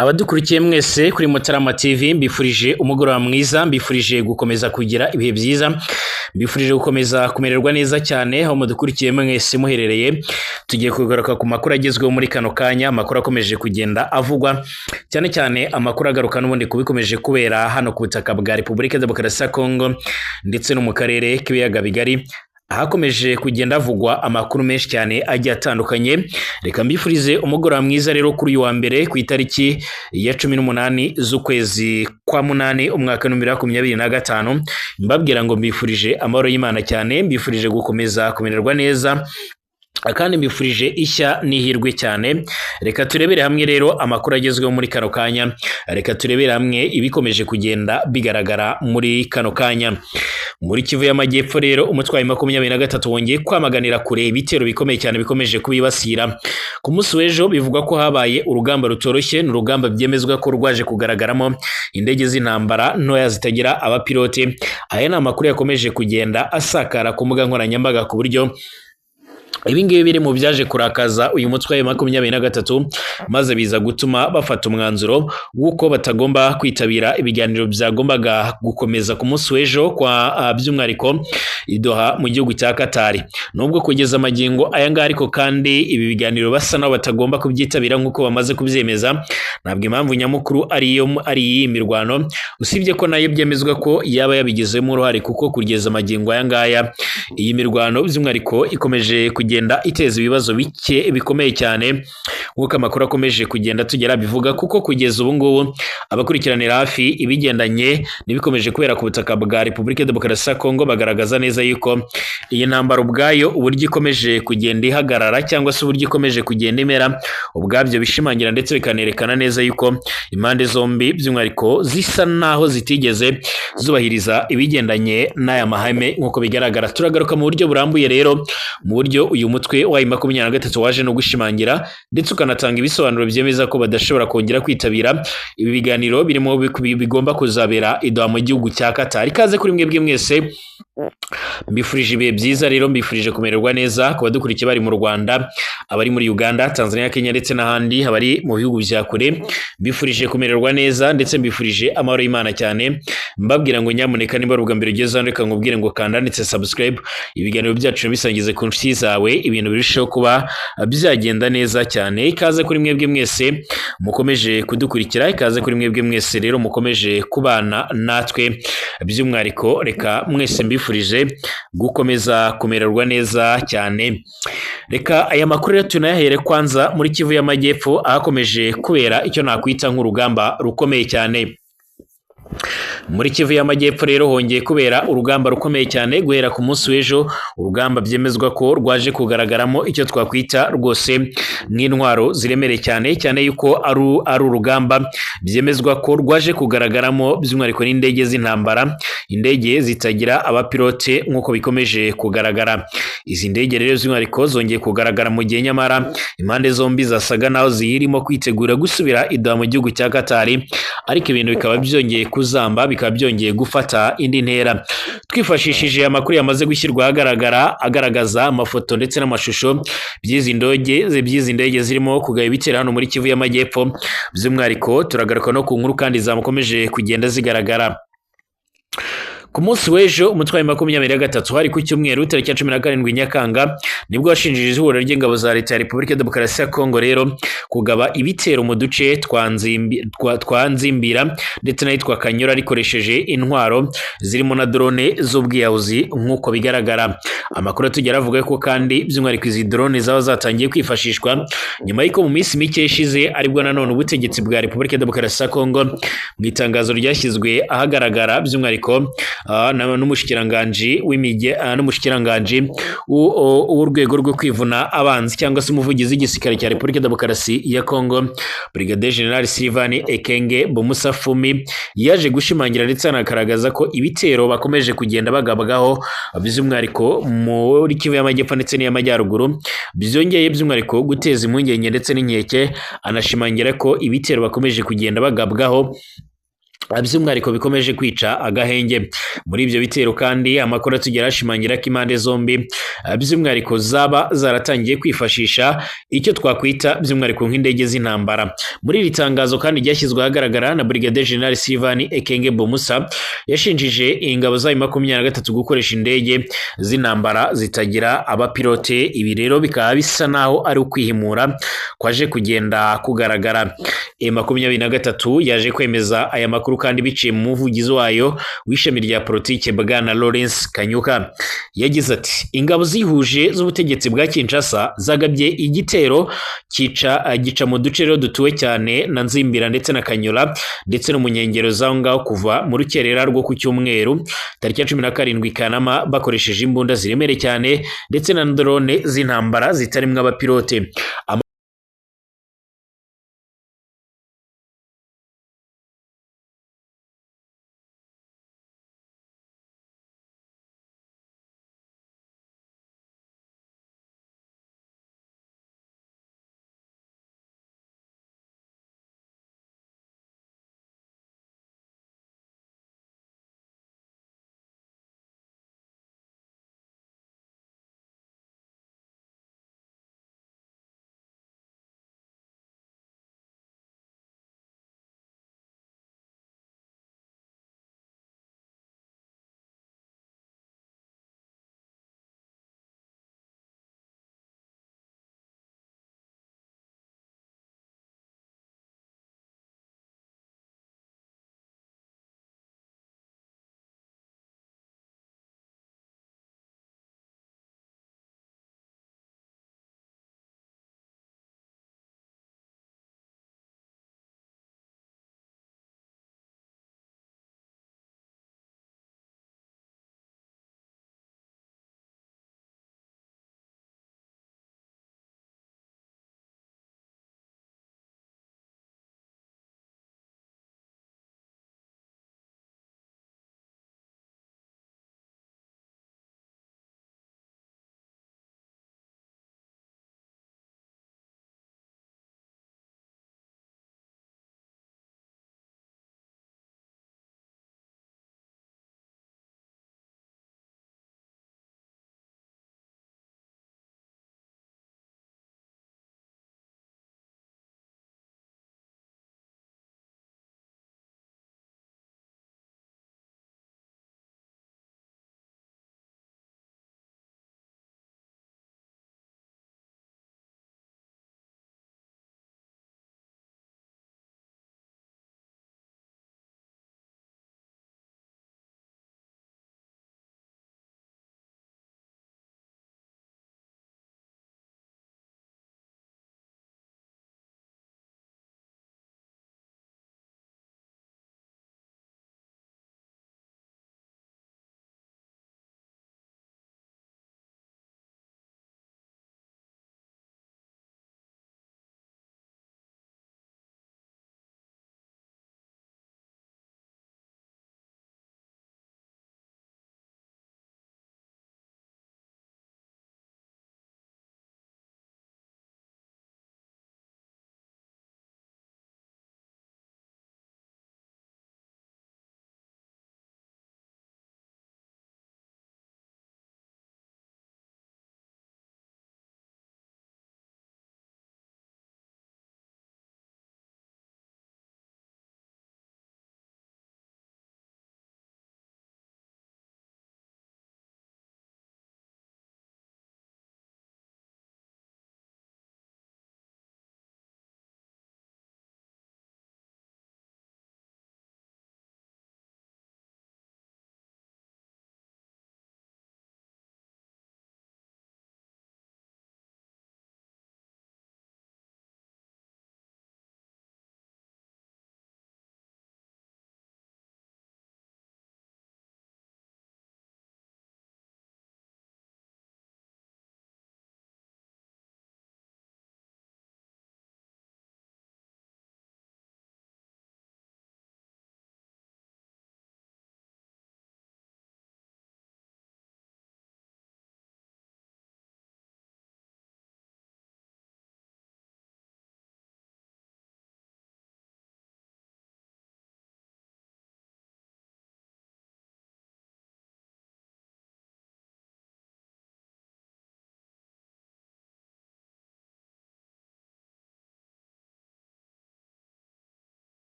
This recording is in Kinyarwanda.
Abadukurikiye mwese kuri Mutarama TV mbifurije umugoroba mwiza, mbifurije gukomeza kugira ibihe byiza, mbifurije gukomeza kumererwa neza cyane aho mudukurikiye mwese muherereye. Tugiye kugaruka ku makuru agezweho muri kano kanya, amakuru akomeje kugenda avugwa cyane cyane amakuru agaruka n'ubundi kubikomeje kubera hano ku butaka bwa Repubulika ya Demokarasi ya Kongo ndetse no mu karere k'ibiyaga bigari. Hakomeje kugenda havugwa amakuru menshi cyane agiye atandukanye. Reka mbifurize umugoroba mwiza rero kuri uyu wa mbere ku itariki ya 18 z'ukwezi kwa munani umwaka wa 2025. Mbabwira ngo mbifurije amahoro y'Imana cyane, mbifurije gukomeza kumererwa neza kandi mbifurije ishya n'ihirwe cyane. Reka turebere hamwe rero amakuru agezweho muri kano kanya, reka turebere hamwe ibikomeje kugenda bigaragara muri kano kanya. Muri Kivu y'Amajyepfo rero umutwe wa 23 wongeye kwamaganira kure ibitero bikomeye cyane bikomeje kubibasira. Ku munsi w'ejo bivugwa ko habaye urugamba rutoroshye, n'urugamba byemezwa ko rwaje kugaragaramo indege z'intambara ntoya zitagira abapilote. Aya ni amakuru yakomeje kugenda asakara ku mbuga nkoranyambaga ku buryo ibingibi biri mu byaje kurakaza uyu mutwe wa 23 maze biza gutuma bafata umwanzuro w'uko batagomba kwitabira ibiganiro byagombaga gukomeza ku munsi w'ejo kwa by'umwariko idoha mu gihugu cya Katari. Nubwo kugeza amagingo aya ngaya ariko kandi ibi biganiro basa naho batagomba kubyitabira nk'uko bamaze kubyemeza, ntabwo impamvu nyamukuru ari iyi mirwano, usibye ko nayo byemezwa ko yaba yabigizemo uruhare, kuko kugeza amagingo aya ngaya iyi mirwano by'umwariko ikomeje kugenda iteza ibibazo bikomeye cyane nk'uko amakuru akomeje kugenda tugera bivuga, kuko kugeza ubu ngubu abakurikiranira hafi ibigendanye n'ibikomeje kubera ku butaka bwa Repubulika ya Demokarasi ya Kongo bagaragaza neza yuko iyi ntambara ubwayo uburyo ikomeje kugenda ihagarara cyangwa se uburyo ikomeje kugenda imera ubwabyo bishimangira ndetse bikanerekana neza yuko impande zombi by'umwariko zisa naho zitigeze zubahiriza ibigendanye n'aya mahame nk'uko bigaragara. Turagaruka mu buryo burambuye rero mu buryo uyu mutwe wa 23 waje no gushimangira ndetse ukanatanga ibisobanuro byemeza ko badashobora kongera kwitabira ibi biganiro birimo bigomba kuzabera idoha mu gihugu cya Katari. Kaze kuri mwebwe mwese, mbifurije ibihe byiza rero, mbifurije kumererwa neza ku badukurikiye bari mu Rwanda, abari muri Uganda, Tanzania, Kenya ndetse n'ahandi, abari mu bihugu bya kure, mbifurije kumererwa neza ndetse mbifurije amahoro y'Imana cyane. Mbabwira ngo nyamuneka niba ari ubwa mbere ugeze reka nkubwire ngo kanda ndetse subscribe, ibiganiro byacu bisangize ku nshuti zawe, ibintu birushaho kuba byagenda neza cyane. Ikaze kuri mwebwe mwese mukomeje kudukurikira, ikaze kuri mwebwe mwese rero mukomeje kubana natwe by'umwariko, reka mwese mbifurije gukomeza kumererwa neza cyane. Reka aya makuru rero tunayahere kwanza muri Kivu y'Amajyepfo ahakomeje kubera icyo nakwita nk'urugamba rukomeye cyane. Muri Kivu y'Amajyepfo rero hongeye kubera urugamba rukomeye cyane guhera ku munsi w'ejo, urugamba byemezwa ko rwaje kugaragaramo icyo twakwita rwose nk'intwaro ziremereye cyane cyane yuko ari urugamba byemezwa ko rwaje kugaragaramo by'umwariko n'indege z'intambara, indege zitagira abapilote nk'uko bikomeje kugaragara. Izi ndege rero by'umwariko zongeye kugaragara mu gihe nyamara impande zombi zasaga naho zirimo kwitegura gusubira idoha mu gihugu cya Katari, ariko ibintu bikaba byongeye kuzamba, bikaba byongeye gufata indi ntera. Twifashishije amakuru yamaze gushyirwa agaragaza amafoto ndetse n'amashusho by'izi ndege zirimo kugaba ibitero hano muri Kivu y'Amajyepfo by'umwariko, turagaruka no ku nkuru kandi zamukomeje kugenda zigaragara. Ku munsi w'ejo umutwe wa 23 hari ku cyumweru tariki ya 17 Nyakanga nibwo washinjije ihuriro ry'ingabo za leta ya Repubulika ya Demokarasi ya Kongo rero kugaba ibitero mu duce twa Nzimbira ndetse n'ahitwa Kanyura rikoresheje intwaro zirimo na drone z'ubwiyahuzi nk'uko bigaragara. Amakuru atugera avuga ko kandi by'umwariko izi drone zaba zatangiye kwifashishwa nyuma y'uko mu minsi mike ishize aribwo nanone ubutegetsi bwa Repubulika ya Demokarasi ya Kongo mu itangazo ryashyizwe ahagaragara by'umwariko n'umushikiranganji w'urwego rwo kwivuna abanzi cyangwa se umuvugizi w'igisirikare cya Repubulika ya Demokarasi ya Kongo, Brigadier General Sylvain Ekenge Bomusa Fumi, yaje gushimangira ndetse anagaragaza ko ibitero bakomeje kugenda bagabagaho by'umwariko muri Kivu y'Amajyepfo ndetse n'iy'Amajyaruguru byongeye by'umwariko guteza impungenge ndetse n'inkeke. Anashimangira ko ibitero bakomeje kugenda bagabwaho by'umwihariko bikomeje kwica agahenge. Muri ibyo bitero kandi amakuru atugera ashimangira ko impande zombi by'umwihariko zaba zaratangiye kwifashisha icyo twakwita by'umwihariko nk'indege z'intambara. Muri iri tangazo kandi ryashyizwe ahagaragara na Brigadier General Sylvain Ekenge Bomusa, yashinjije ingabo za M23 gukoresha indege z'intambara zitagira abapilote. Ibi rero bikaba bisa naho ari ukwihimura kwaje kugenda kugaragara. M23 yaje kwemeza aya makuru kandi biciye mu muvugizi wayo w'ishami rya politike Bwana Lawrence Kanyuka. Yagize ati ingabo zihuje z'ubutegetsi bwa Kinshasa zagabye igitero gica mu duce rero dutuwe cyane na Nzimbira ndetse na Kanyura ndetse no mu nkengero zaho ngaho kuva mu rukerera rwo ku cyumweru tariki ya 17 Kanama, bakoresheje imbunda ziremereye cyane ndetse na drone z'intambara zitarimwe abapilote.